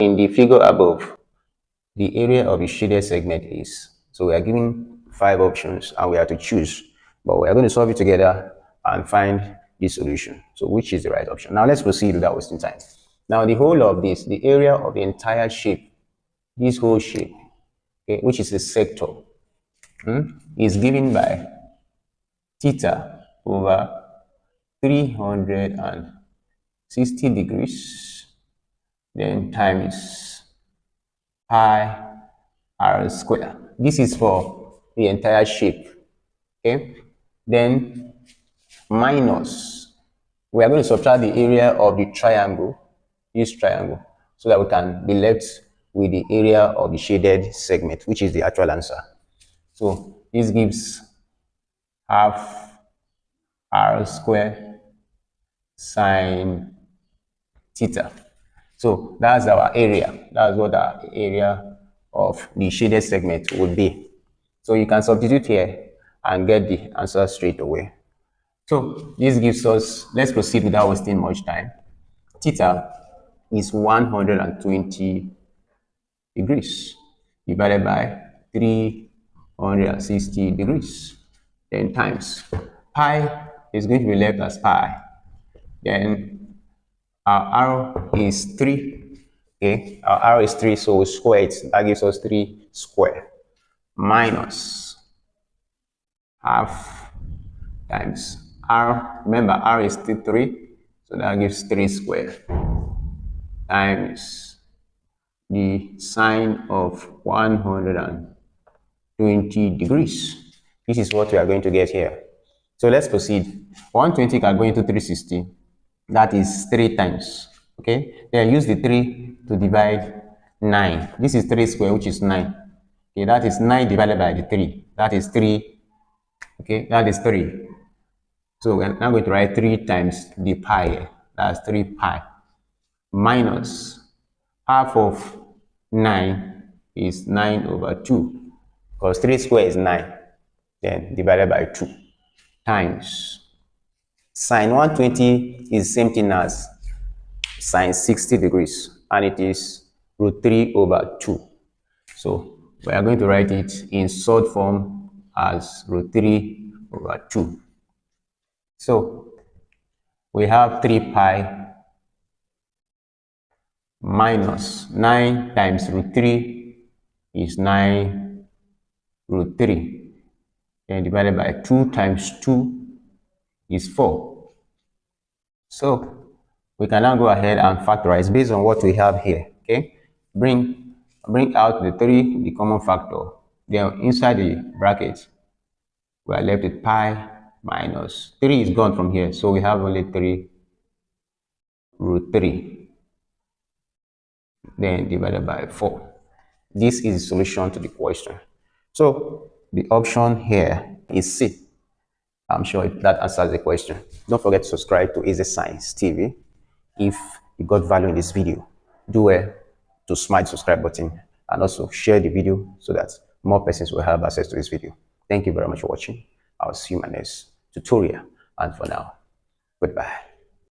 In the figure above, the area of the shaded segment is, so we are given 5 options and we have to choose, but we are going to solve it together and find the solution. So which is the right option? Now let's proceed without wasting time. Now the whole of this, the area of the entire shape, this whole shape, okay, which is a sector, is given by theta over 360 degrees, then times pi r square. This is for the entire shape, okay? Then minus, we are going to subtract the area of the triangle, this triangle, so that we can be left with the area of the shaded segment, which is the actual answer. So this gives half r square sine theta. So that's our area. That's what our area of the shaded segment would be. So you can substitute here and get the answer straight away. So this gives us, let's proceed without wasting much time. Theta is 120 degrees divided by 360 degrees. Then times pi is going to be left as pi. Then our r is 3. Okay, our r is 3, so we square it. That gives us 3 square minus half times r. Remember, r is still 3, so that gives 3 square times the sine of 120 degrees. This is what we are going to get here. So let's proceed. 120 can go into 360. That is 3 times. Okay, then use the 3 to divide 9. This is 3 square, which is 9. Okay, that is 9 divided by the 3. That is 3. Okay, that is 3. So we're now going to write 3 times the pi here. That's 3 pi minus half of 9 is 9 over 2, because 3 square is 9, then divided by 2, times sine 120 is the same thing as sine 60 degrees, and it is root 3 over 2. So we are going to write it in short form as root 3 over 2. So we have 3 pi minus 9 times root 3 is 9 root 3, and divided by 2 times 2 is 4. So we can now go ahead and factorize based on what we have here. Okay, bring out the 3, the common factor. Then inside the bracket we are left with pi minus 3 is gone from here, so we have only 3 root 3, then divided by 4. This is the solution to the question. So the option here is C. I'm sure that answers the question. Don't forget to subscribe to Easy Science TV. If you got value in this video, do well to smash the subscribe button and also share the video so that more persons will have access to this video. Thank you very much for watching. I'll see you in my next tutorial, and for now, goodbye.